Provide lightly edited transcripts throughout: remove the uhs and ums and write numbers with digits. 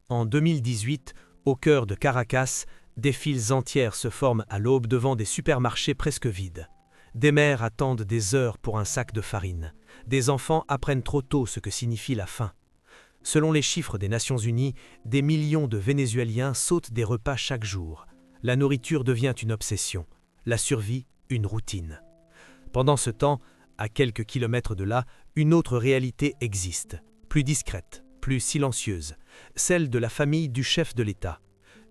En 2018, au cœur de Caracas, des files entières se forment à l'aube devant des supermarchés presque vides. Des mères attendent des heures pour un sac de farine. Des enfants apprennent trop tôt ce que signifie la faim. Selon les chiffres des Nations Unies, des millions de Vénézuéliens sautent des repas chaque jour. La nourriture devient une obsession, la survie une routine. Pendant ce temps, à quelques kilomètres de là, une autre réalité existe, plus discrète, plus silencieuse, celle de la famille du chef de l'État.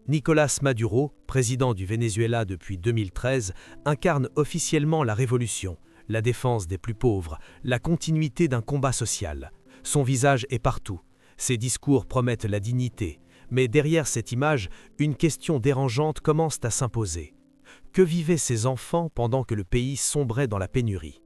Nicolás Maduro, président du Venezuela depuis 2013, incarne officiellement la révolution, la défense des plus pauvres, la continuité d'un combat social. Son visage est partout. Ses discours promettent la dignité. Mais derrière cette image, une question dérangeante commence à s'imposer. Que vivaient ces enfants pendant que le pays sombrait dans la pénurie ?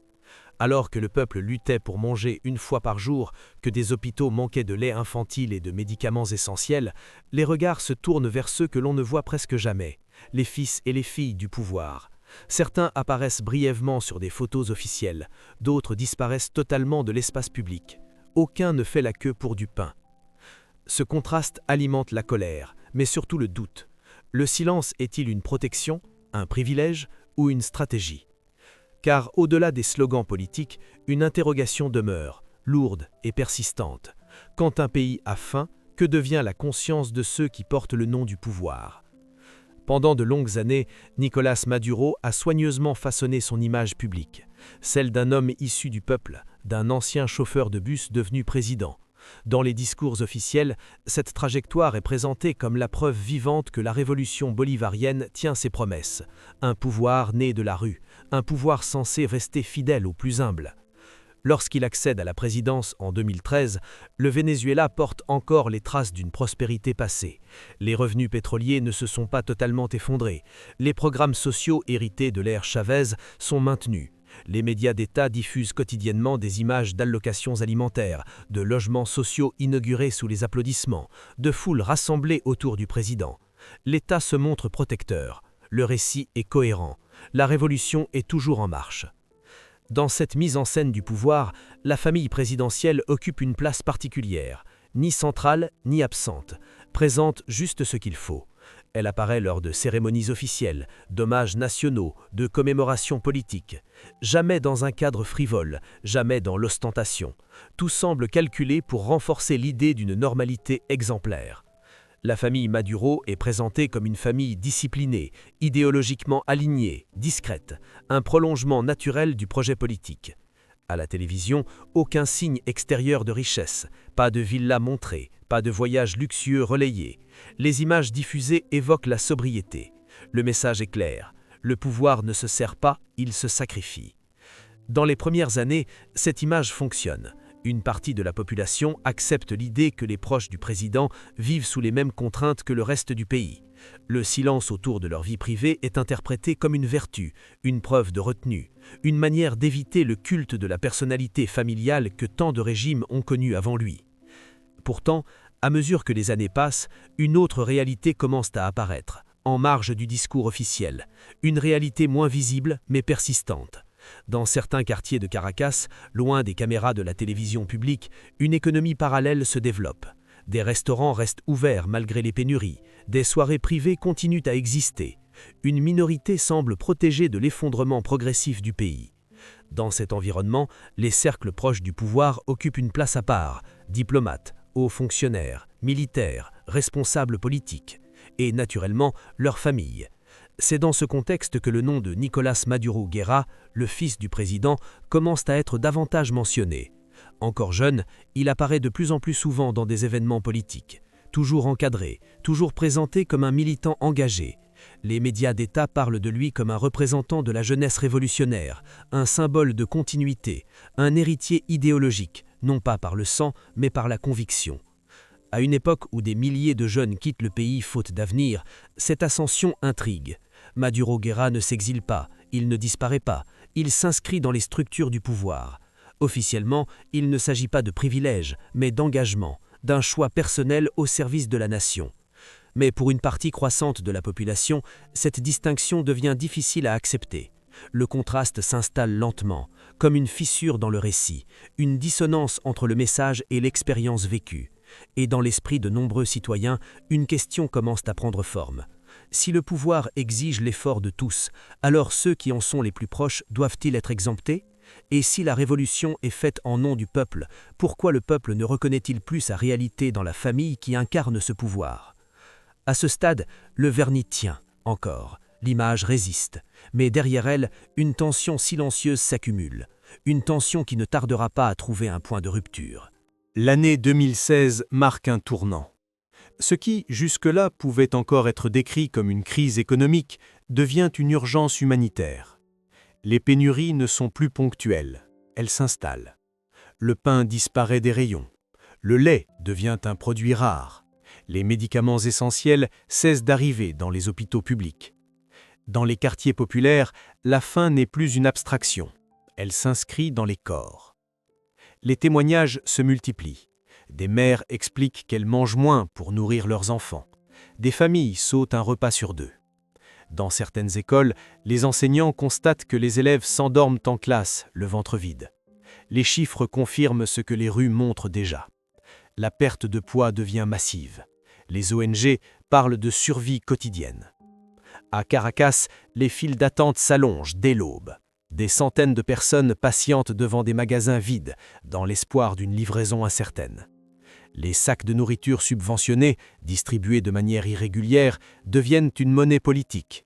Alors que le peuple luttait pour manger une fois par jour, que des hôpitaux manquaient de lait infantile et de médicaments essentiels, les regards se tournent vers ceux que l'on ne voit presque jamais, les fils et les filles du pouvoir. Certains apparaissent brièvement sur des photos officielles, d'autres disparaissent totalement de l'espace public. Aucun ne fait la queue pour du pain. Ce contraste alimente la colère, mais surtout le doute. Le silence est-il une protection, un privilège ou une stratégie ? Car au-delà des slogans politiques, une interrogation demeure, lourde et persistante. Quand un pays a faim, que devient la conscience de ceux qui portent le nom du pouvoir ? Pendant de longues années, Nicolás Maduro a soigneusement façonné son image publique, celle d'un homme issu du peuple, d'un ancien chauffeur de bus devenu président. Dans les discours officiels, cette trajectoire est présentée comme la preuve vivante que la révolution bolivarienne tient ses promesses. Un pouvoir né de la rue, un pouvoir censé rester fidèle aux plus humbles. Lorsqu'il accède à la présidence en 2013, le Venezuela porte encore les traces d'une prospérité passée. Les revenus pétroliers ne se sont pas totalement effondrés. Les programmes sociaux hérités de l'ère Chavez sont maintenus. Les médias d'État diffusent quotidiennement des images d'allocations alimentaires, de logements sociaux inaugurés sous les applaudissements, de foules rassemblées autour du président. L'État se montre protecteur. Le récit est cohérent. La révolution est toujours en marche. Dans cette mise en scène du pouvoir, la famille présidentielle occupe une place particulière, ni centrale ni absente, présente juste ce qu'il faut. Elle apparaît lors de cérémonies officielles, d'hommages nationaux, de commémorations politiques. Jamais dans un cadre frivole, jamais dans l'ostentation. Tout semble calculé pour renforcer l'idée d'une normalité exemplaire. La famille Maduro est présentée comme une famille disciplinée, idéologiquement alignée, discrète, un prolongement naturel du projet politique. À la télévision, aucun signe extérieur de richesse, pas de villa montrée, pas de voyage luxueux relayé. Les images diffusées évoquent la sobriété. Le message est clair. Le pouvoir ne se sert pas, il se sacrifie. Dans les premières années, cette image fonctionne. Une partie de la population accepte l'idée que les proches du président vivent sous les mêmes contraintes que le reste du pays. Le silence autour de leur vie privée est interprété comme une vertu, une preuve de retenue, une manière d'éviter le culte de la personnalité familiale que tant de régimes ont connu avant lui. Pourtant, à mesure que les années passent, une autre réalité commence à apparaître, en marge du discours officiel, une réalité moins visible mais persistante. Dans certains quartiers de Caracas, loin des caméras de la télévision publique, une économie parallèle se développe. Des restaurants restent ouverts malgré les pénuries, des soirées privées continuent à exister. Une minorité semble protégée de l'effondrement progressif du pays. Dans cet environnement, les cercles proches du pouvoir occupent une place à part, diplomates, hauts fonctionnaires, militaires, responsables politiques, et naturellement leurs familles. C'est dans ce contexte que le nom de Nicolás Maduro Guerra, le fils du président, commence à être davantage mentionné. Encore jeune, il apparaît de plus en plus souvent dans des événements politiques. Toujours encadré, toujours présenté comme un militant engagé. Les médias d'État parlent de lui comme un représentant de la jeunesse révolutionnaire, un symbole de continuité, un héritier idéologique, non pas par le sang, mais par la conviction. À une époque où des milliers de jeunes quittent le pays faute d'avenir, cette ascension intrigue. Maduro Guerra ne s'exile pas, il ne disparaît pas, il s'inscrit dans les structures du pouvoir. Officiellement, il ne s'agit pas de privilège, mais d'engagement, d'un choix personnel au service de la nation. Mais pour une partie croissante de la population, cette distinction devient difficile à accepter. Le contraste s'installe lentement, comme une fissure dans le récit, une dissonance entre le message et l'expérience vécue. Et dans l'esprit de nombreux citoyens, une question commence à prendre forme. Si le pouvoir exige l'effort de tous, alors ceux qui en sont les plus proches doivent-ils être exemptés? Et si la révolution est faite en nom du peuple, pourquoi le peuple ne reconnaît-il plus sa réalité dans la famille qui incarne ce pouvoir? À ce stade, le vernis tient, encore, l'image résiste, mais derrière elle, une tension silencieuse s'accumule, une tension qui ne tardera pas à trouver un point de rupture. L'année 2016 marque un tournant. Ce qui, jusque-là, pouvait encore être décrit comme une crise économique, devient une urgence humanitaire. Les pénuries ne sont plus ponctuelles, elles s'installent. Le pain disparaît des rayons. Le lait devient un produit rare. Les médicaments essentiels cessent d'arriver dans les hôpitaux publics. Dans les quartiers populaires, la faim n'est plus une abstraction. Elle s'inscrit dans les corps. Les témoignages se multiplient. Des mères expliquent qu'elles mangent moins pour nourrir leurs enfants. Des familles sautent un repas sur deux. Dans certaines écoles, les enseignants constatent que les élèves s'endorment en classe, le ventre vide. Les chiffres confirment ce que les rues montrent déjà. La perte de poids devient massive. Les ONG parlent de survie quotidienne. À Caracas, les files d'attente s'allongent dès l'aube. Des centaines de personnes patientent devant des magasins vides, dans l'espoir d'une livraison incertaine. Les sacs de nourriture subventionnés, distribués de manière irrégulière, deviennent une monnaie politique.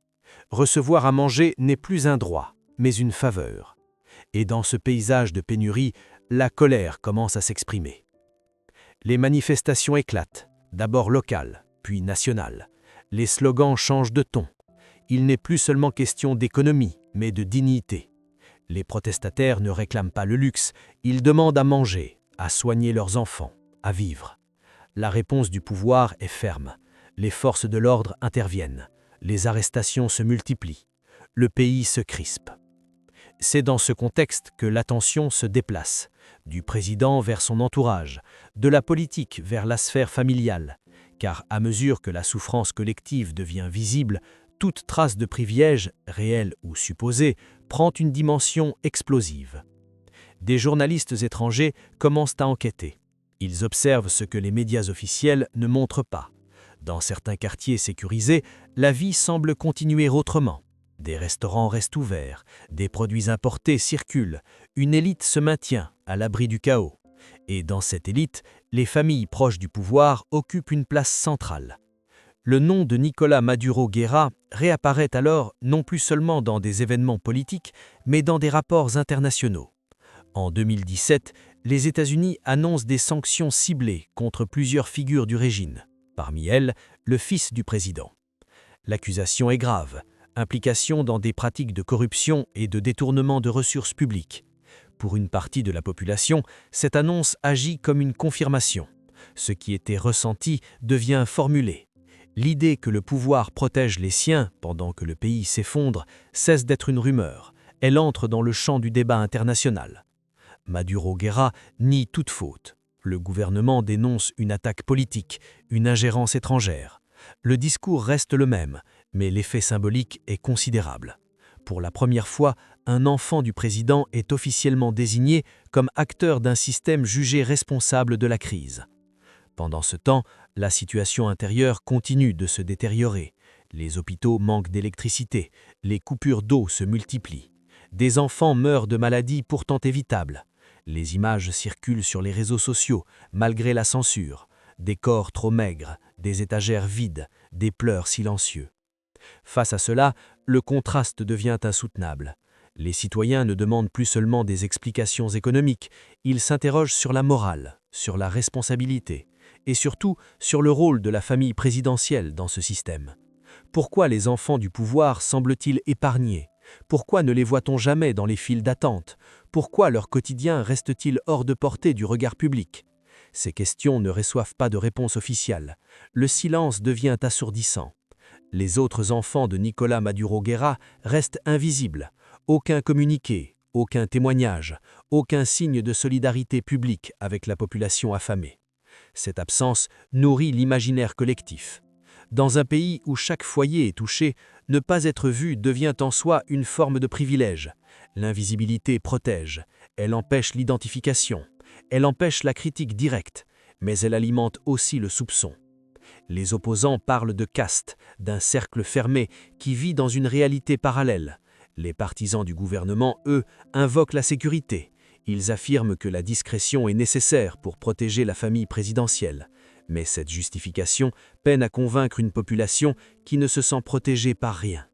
Recevoir à manger n'est plus un droit, mais une faveur. Et dans ce paysage de pénurie, la colère commence à s'exprimer. Les manifestations éclatent, d'abord locales, puis nationales. Les slogans changent de ton. Il n'est plus seulement question d'économie, mais de dignité. Les protestataires ne réclament pas le luxe, ils demandent à manger, à soigner leurs enfants, à vivre. La réponse du pouvoir est ferme. Les forces de l'ordre interviennent. Les arrestations se multiplient. Le pays se crispe. C'est dans ce contexte que l'attention se déplace, du président vers son entourage, de la politique vers la sphère familiale, car à mesure que la souffrance collective devient visible, toute trace de privilège, réel ou supposé, prend une dimension explosive. Des journalistes étrangers commencent à enquêter. Ils observent ce que les médias officiels ne montrent pas. Dans certains quartiers sécurisés, la vie semble continuer autrement. Des restaurants restent ouverts, des produits importés circulent, une élite se maintient à l'abri du chaos. Et dans cette élite, les familles proches du pouvoir occupent une place centrale. Le nom de Nicolás Maduro Guerra réapparaît alors non plus seulement dans des événements politiques, mais dans des rapports internationaux. En 2017, les États-Unis annoncent des sanctions ciblées contre plusieurs figures du régime, parmi elles le fils du président. L'accusation est grave, implication dans des pratiques de corruption et de détournement de ressources publiques. Pour une partie de la population, cette annonce agit comme une confirmation. Ce qui était ressenti devient formulé. L'idée que le pouvoir protège les siens pendant que le pays s'effondre cesse d'être une rumeur. Elle entre dans le champ du débat international. Maduro Guerra nie toute faute. Le gouvernement dénonce une attaque politique, une ingérence étrangère. Le discours reste le même, mais l'effet symbolique est considérable. Pour la première fois, un enfant du président est officiellement désigné comme acteur d'un système jugé responsable de la crise. Pendant ce temps, la situation intérieure continue de se détériorer. Les hôpitaux manquent d'électricité, les coupures d'eau se multiplient. Des enfants meurent de maladies pourtant évitables. Les images circulent sur les réseaux sociaux, malgré la censure. Des corps trop maigres, des étagères vides, des pleurs silencieux. Face à cela, le contraste devient insoutenable. Les citoyens ne demandent plus seulement des explications économiques, ils s'interrogent sur la morale, sur la responsabilité, et surtout sur le rôle de la famille présidentielle dans ce système. Pourquoi les enfants du pouvoir semblent-ils épargnés? Pourquoi ne les voit-on jamais dans les files d'attente? Pourquoi leur quotidien reste-t-il hors de portée du regard public? Ces questions ne reçoivent pas de réponse officielle. Le silence devient assourdissant. Les autres enfants de Nicolás Maduro Guerra restent invisibles. Aucun communiqué, aucun témoignage, aucun signe de solidarité publique avec la population affamée. Cette absence nourrit l'imaginaire collectif. Dans un pays où chaque foyer est touché, ne pas être vu devient en soi une forme de privilège. L'invisibilité protège, elle empêche l'identification, elle empêche la critique directe. mais elle alimente aussi le soupçon. Les opposants parlent de caste, d'un cercle fermé qui vit dans une réalité parallèle. Les partisans du gouvernement, eux, invoquent la sécurité. Ils affirment que la discrétion est nécessaire pour protéger la famille présidentielle. Mais cette justification peine à convaincre une population qui ne se sent protégée par rien.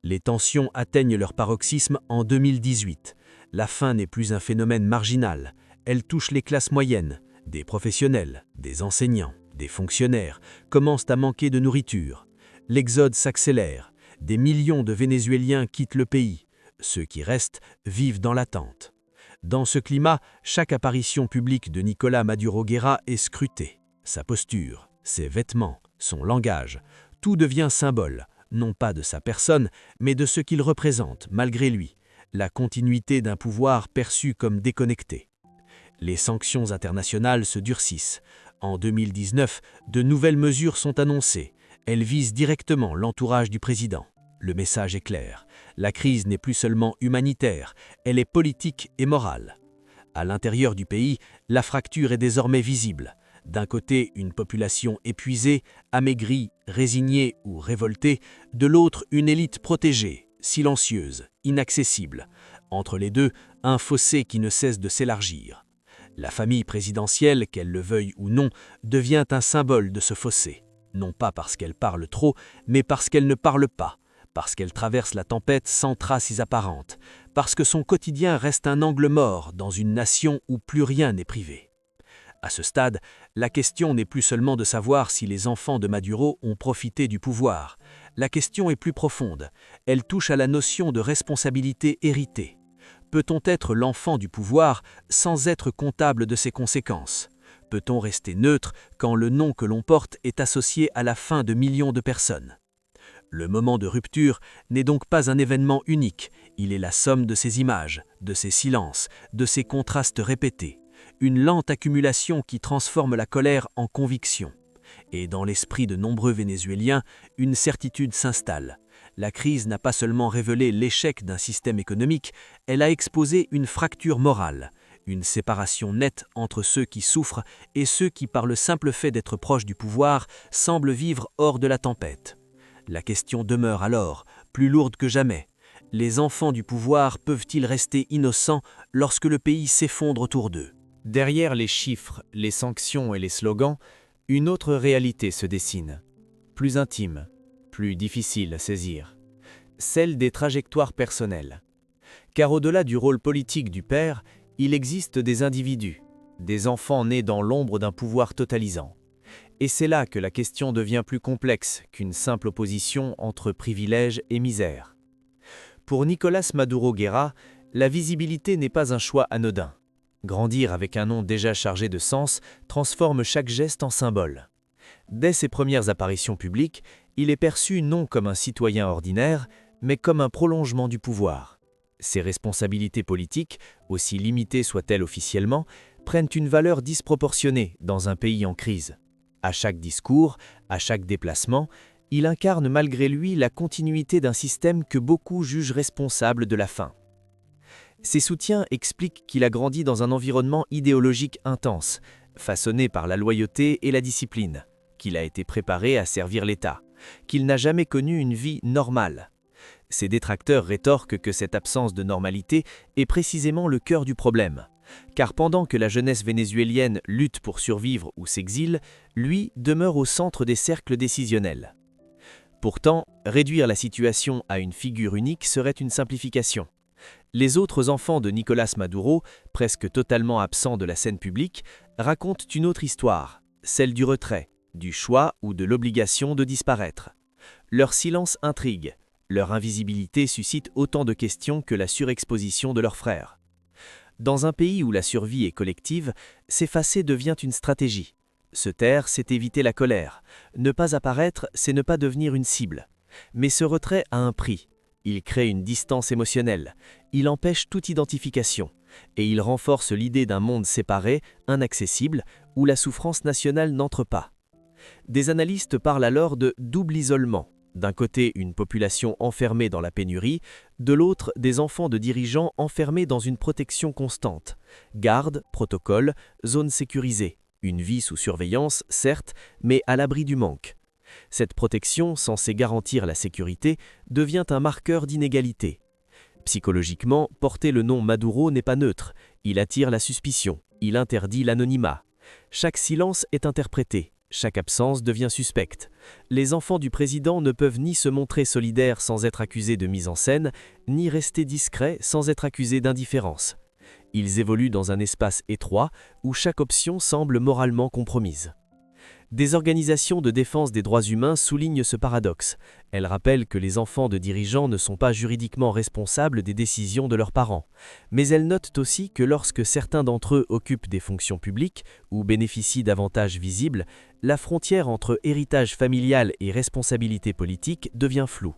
Les tensions atteignent leur paroxysme en 2018. La faim n'est plus un phénomène marginal. Elle touche les classes moyennes. Des professionnels, des enseignants, des fonctionnaires commencent à manquer de nourriture. L'exode s'accélère. Des millions de Vénézuéliens quittent le pays. Ceux qui restent vivent dans l'attente. Dans ce climat, chaque apparition publique de Nicolás Maduro Guerra est scrutée. Sa posture, ses vêtements, son langage, tout devient symbole, non pas de sa personne, mais de ce qu'il représente, malgré lui, la continuité d'un pouvoir perçu comme déconnecté. Les sanctions internationales se durcissent. En 2019, de nouvelles mesures sont annoncées. Elles visent directement l'entourage du président. Le message est clair. La crise n'est plus seulement humanitaire, elle est politique et morale. À l'intérieur du pays, la fracture est désormais visible. D'un côté, une population épuisée, amaigrie, résignée ou révoltée. De l'autre, une élite protégée, silencieuse, inaccessible. Entre les deux, un fossé qui ne cesse de s'élargir. La famille présidentielle, qu'elle le veuille ou non, devient un symbole de ce fossé. Non pas parce qu'elle parle trop, mais parce qu'elle ne parle pas. Parce qu'elle traverse la tempête sans traces apparentes. Parce que son quotidien reste un angle mort dans une nation où plus rien n'est privé. À ce stade, la question n'est plus seulement de savoir si les enfants de Maduro ont profité du pouvoir. La question est plus profonde. Elle touche à la notion de responsabilité héritée. Peut-on être l'enfant du pouvoir sans être comptable de ses conséquences? Peut-on rester neutre quand le nom que l'on porte est associé à la fin de millions de personnes? Le moment de rupture n'est donc pas un événement unique, il est la somme de ces images, de ces silences, de ces contrastes répétés. Une lente accumulation qui transforme la colère en conviction. Et dans l'esprit de nombreux Vénézuéliens, une certitude s'installe. La crise n'a pas seulement révélé l'échec d'un système économique, elle a exposé une fracture morale, une séparation nette entre ceux qui souffrent et ceux qui, par le simple fait d'être proches du pouvoir, semblent vivre hors de la tempête. La question demeure alors, plus lourde que jamais. Les enfants du pouvoir peuvent-ils rester innocents lorsque le pays s'effondre autour d'eux? Derrière les chiffres, les sanctions et les slogans, une autre réalité se dessine. Plus intime, plus difficile à saisir. Celle des trajectoires personnelles. Car au-delà du rôle politique du père, il existe des individus, des enfants nés dans l'ombre d'un pouvoir totalisant. Et c'est là que la question devient plus complexe qu'une simple opposition entre privilèges et misère. Pour Nicolás Maduro Guerra, la visibilité n'est pas un choix anodin. Grandir avec un nom déjà chargé de sens transforme chaque geste en symbole. Dès ses premières apparitions publiques, il est perçu non comme un citoyen ordinaire, mais comme un prolongement du pouvoir. Ses responsabilités politiques, aussi limitées soient-elles officiellement, prennent une valeur disproportionnée dans un pays en crise. À chaque discours, à chaque déplacement, il incarne malgré lui la continuité d'un système que beaucoup jugent responsable de la faim. Ses soutiens expliquent qu'il a grandi dans un environnement idéologique intense, façonné par la loyauté et la discipline, qu'il a été préparé à servir l'État, qu'il n'a jamais connu une vie normale. Ses détracteurs rétorquent que cette absence de normalité est précisément le cœur du problème, car pendant que la jeunesse vénézuélienne lutte pour survivre ou s'exile, lui demeure au centre des cercles décisionnels. Pourtant, réduire la situation à une figure unique serait une simplification. Les autres enfants de Nicolás Maduro, presque totalement absents de la scène publique, racontent une autre histoire, celle du retrait, du choix ou de l'obligation de disparaître. Leur silence intrigue, leur invisibilité suscite autant de questions que la surexposition de leurs frères. Dans un pays où la survie est collective, s'effacer devient une stratégie. Se taire, c'est éviter la colère. Ne pas apparaître, c'est ne pas devenir une cible. Mais ce retrait a un prix. Il crée une distance émotionnelle. Il empêche toute identification. Et il renforce l'idée d'un monde séparé, inaccessible, où la souffrance nationale n'entre pas. Des analystes parlent alors de double isolement. D'un côté, une population enfermée dans la pénurie, de l'autre, des enfants de dirigeants enfermés dans une protection constante. Garde, protocole, zone sécurisée. Une vie sous surveillance, certes, mais à l'abri du manque. Cette protection, censée garantir la sécurité, devient un marqueur d'inégalité. Psychologiquement, porter le nom Maduro n'est pas neutre. Il attire la suspicion, il interdit l'anonymat. Chaque silence est interprété, chaque absence devient suspecte. Les enfants du président ne peuvent ni se montrer solidaires sans être accusés de mise en scène, ni rester discrets sans être accusés d'indifférence. Ils évoluent dans un espace étroit où chaque option semble moralement compromise. Des organisations de défense des droits humains soulignent ce paradoxe. Elles rappellent que les enfants de dirigeants ne sont pas juridiquement responsables des décisions de leurs parents. Mais elles notent aussi que lorsque certains d'entre eux occupent des fonctions publiques ou bénéficient d'avantages visibles, la frontière entre héritage familial et responsabilité politique devient floue.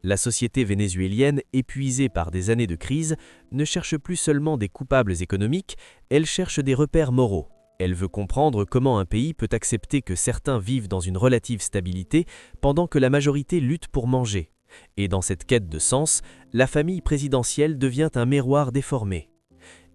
La société vénézuélienne, épuisée par des années de crise, ne cherche plus seulement des coupables économiques, elle cherche des repères moraux. Elle veut comprendre comment un pays peut accepter que certains vivent dans une relative stabilité pendant que la majorité lutte pour manger. Et dans cette quête de sens, la famille présidentielle devient un miroir déformé.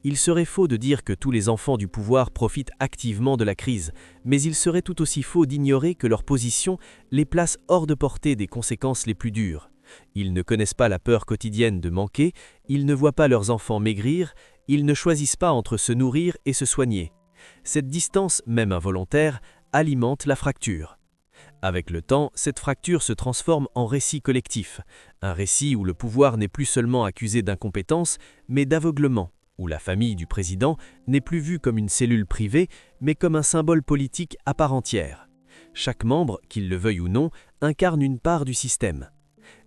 Il serait faux de dire que tous les enfants du pouvoir profitent activement de la crise, mais il serait tout aussi faux d'ignorer que leur position les place hors de portée des conséquences les plus dures. Ils ne connaissent pas la peur quotidienne de manquer, ils ne voient pas leurs enfants maigrir, ils ne choisissent pas entre se nourrir et se soigner. Cette distance, même involontaire, alimente la fracture. Avec le temps, cette fracture se transforme en récit collectif, un récit où le pouvoir n'est plus seulement accusé d'incompétence, mais d'aveuglement, où la famille du président n'est plus vue comme une cellule privée, mais comme un symbole politique à part entière. Chaque membre, qu'il le veuille ou non, incarne une part du système.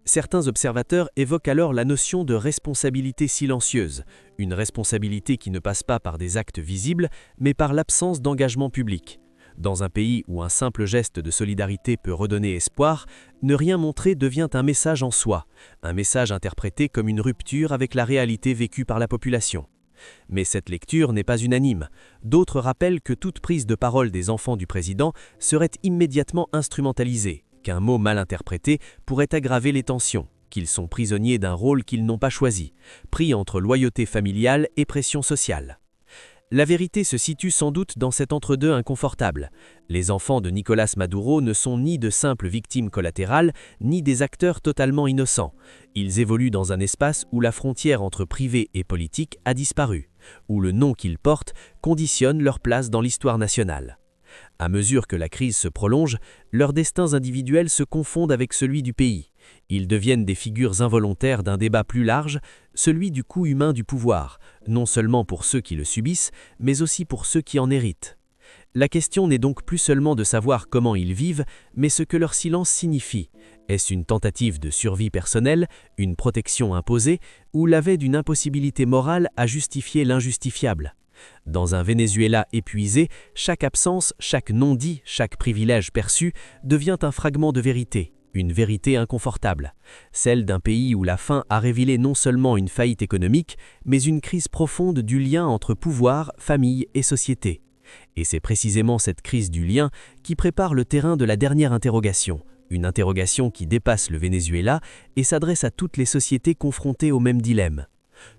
Certains observateurs évoquent alors la notion de responsabilité silencieuse, une responsabilité qui ne passe pas par des actes visibles, mais par l'absence d'engagement public. Dans un pays où un simple geste de solidarité peut redonner espoir, ne rien montrer devient un message en soi, un message interprété comme une rupture avec la réalité vécue par la population. Mais cette lecture n'est pas unanime. D'autres rappellent que toute prise de parole des enfants du président serait immédiatement instrumentalisée, qu'un mot mal interprété pourrait aggraver les tensions, qu'ils sont prisonniers d'un rôle qu'ils n'ont pas choisi, pris entre loyauté familiale et pression sociale. La vérité se situe sans doute dans cet entre-deux inconfortable. Les enfants de Nicolás Maduro ne sont ni de simples victimes collatérales, ni des acteurs totalement innocents. Ils évoluent dans un espace où la frontière entre privé et politique a disparu, où le nom qu'ils portent conditionne leur place dans l'histoire nationale. À mesure que la crise se prolonge, leurs destins individuels se confondent avec celui du pays. Ils deviennent des figures involontaires d'un débat plus large, celui du coût humain du pouvoir, non seulement pour ceux qui le subissent, mais aussi pour ceux qui en héritent. La question n'est donc plus seulement de savoir comment ils vivent, mais ce que leur silence signifie. Est-ce une tentative de survie personnelle, une protection imposée, ou l'aveu d'une impossibilité morale à justifier l'injustifiable ? Dans un Venezuela épuisé, chaque absence, chaque non-dit, chaque privilège perçu devient un fragment de vérité, une vérité inconfortable, celle d'un pays où la faim a révélé non seulement une faillite économique, mais une crise profonde du lien entre pouvoir, famille et société. Et c'est précisément cette crise du lien qui prépare le terrain de la dernière interrogation, une interrogation qui dépasse le Venezuela et s'adresse à toutes les sociétés confrontées au même dilemme.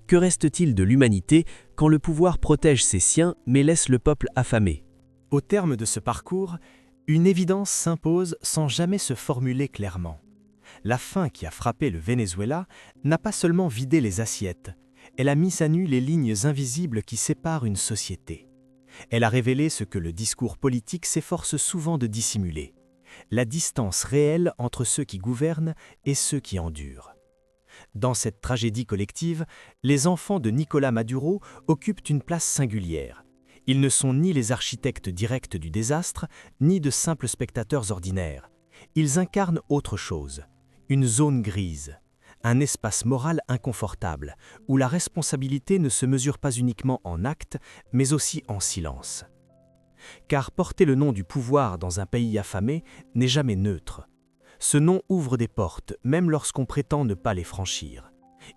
Que reste-t-il de l'humanité quand le pouvoir protège ses siens mais laisse le peuple affamé ? Au terme de ce parcours, une évidence s'impose sans jamais se formuler clairement. La faim qui a frappé le Venezuela n'a pas seulement vidé les assiettes, elle a mis à nu les lignes invisibles qui séparent une société. Elle a révélé ce que le discours politique s'efforce souvent de dissimuler, la distance réelle entre ceux qui gouvernent et ceux qui endurent. Dans cette tragédie collective, les enfants de Nicolás Maduro occupent une place singulière. Ils ne sont ni les architectes directs du désastre, ni de simples spectateurs ordinaires. Ils incarnent autre chose, une zone grise, un espace moral inconfortable, où la responsabilité ne se mesure pas uniquement en actes, mais aussi en silence. Car porter le nom du pouvoir dans un pays affamé n'est jamais neutre. Ce nom ouvre des portes, même lorsqu'on prétend ne pas les franchir.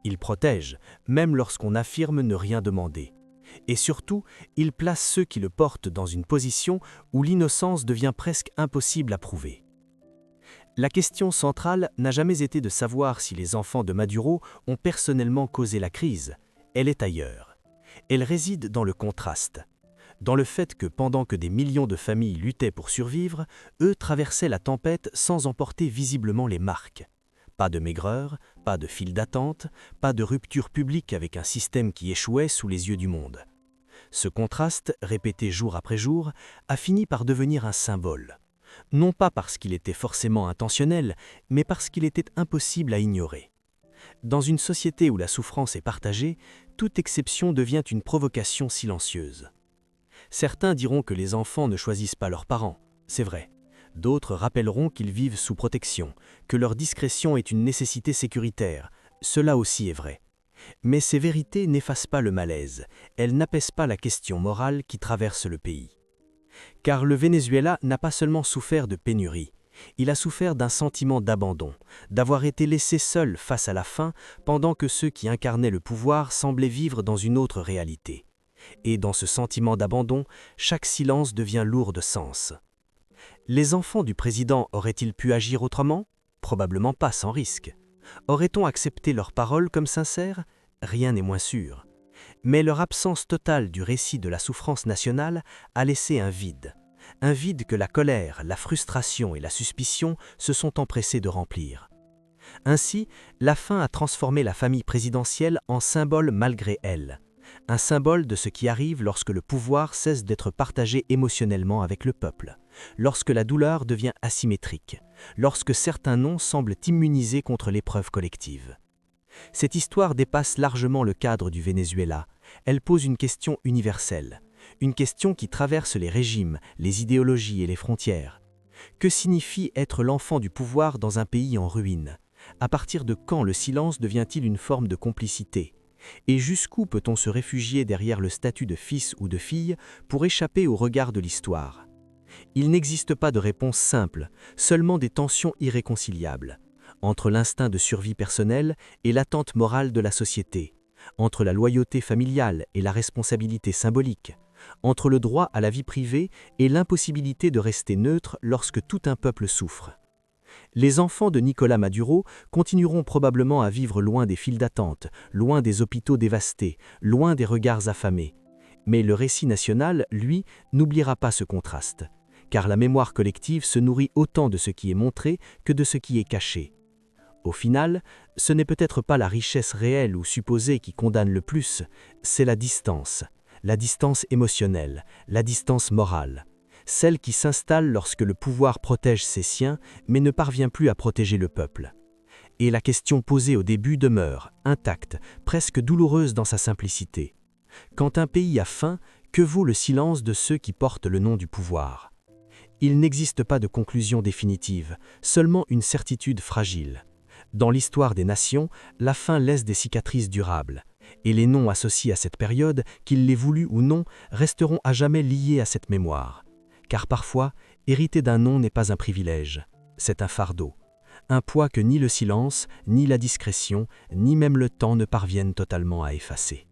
Il protège, même lorsqu'on affirme ne rien demander. Et surtout, il place ceux qui le portent dans une position où l'innocence devient presque impossible à prouver. La question centrale n'a jamais été de savoir si les enfants de Maduro ont personnellement causé la crise. Elle est ailleurs. Elle réside dans le contraste. dans le fait que pendant que des millions de familles luttaient pour survivre, eux traversaient la tempête sans en porter visiblement les marques. Pas de maigreur, pas de file d'attente, pas de rupture publique avec un système qui échouait sous les yeux du monde. Ce contraste, répété jour après jour, a fini par devenir un symbole. Non pas parce qu'il était forcément intentionnel, mais parce qu'il était impossible à ignorer. Dans une société où la souffrance est partagée, toute exception devient une provocation silencieuse. Certains diront que les enfants ne choisissent pas leurs parents, c'est vrai. D'autres rappelleront qu'ils vivent sous protection, que leur discrétion est une nécessité sécuritaire, cela aussi est vrai. Mais ces vérités n'effacent pas le malaise, elles n'apaisent pas la question morale qui traverse le pays. Car le Venezuela n'a pas seulement souffert de pénurie, il a souffert d'un sentiment d'abandon, d'avoir été laissé seul face à la faim pendant que ceux qui incarnaient le pouvoir semblaient vivre dans une autre réalité. Et dans ce sentiment d'abandon, chaque silence devient lourd de sens. Les enfants du président auraient-ils pu agir autrement? Probablement pas sans risque. Aurait-on accepté leurs paroles comme sincères? Rien n'est moins sûr. Mais leur absence totale du récit de la souffrance nationale a laissé un vide que la colère, la frustration et la suspicion se sont empressés de remplir. Ainsi, la faim a transformé la famille présidentielle en symbole malgré elle. Un symbole de ce qui arrive lorsque le pouvoir cesse d'être partagé émotionnellement avec le peuple, lorsque la douleur devient asymétrique, lorsque certains noms semblent immunisés contre l'épreuve collective. Cette histoire dépasse largement le cadre du Venezuela. Elle pose une question universelle, une question qui traverse les régimes, les idéologies et les frontières. Que signifie être l'enfant du pouvoir dans un pays en ruine? À partir de quand le silence devient-il une forme de complicité? Et jusqu'où peut-on se réfugier derrière le statut de fils ou de fille pour échapper au regard de l'histoire? Il n'existe pas de réponse simple, seulement des tensions irréconciliables, entre l'instinct de survie personnelle et l'attente morale de la société, entre la loyauté familiale et la responsabilité symbolique, entre le droit à la vie privée et l'impossibilité de rester neutre lorsque tout un peuple souffre. Les enfants de Nicolás Maduro continueront probablement à vivre loin des files d'attente, loin des hôpitaux dévastés, loin des regards affamés. Mais le récit national, lui, n'oubliera pas ce contraste, car la mémoire collective se nourrit autant de ce qui est montré que de ce qui est caché. Au final, ce n'est peut-être pas la richesse réelle ou supposée qui condamne le plus, c'est la distance émotionnelle, la distance morale. Celle qui s'installe lorsque le pouvoir protège ses siens, mais ne parvient plus à protéger le peuple. Et la question posée au début demeure, intacte, presque douloureuse dans sa simplicité. Quand un pays a faim, que vaut le silence de ceux qui portent le nom du pouvoir? Il n'existe pas de conclusion définitive, seulement une certitude fragile. Dans l'histoire des nations, la faim laisse des cicatrices durables, et les noms associés à cette période, qu'ils l'aient voulu ou non, resteront à jamais liés à cette mémoire. Car parfois, hériter d'un nom n'est pas un privilège, c'est un fardeau, un poids que ni le silence, ni la discrétion, ni même le temps ne parviennent totalement à effacer.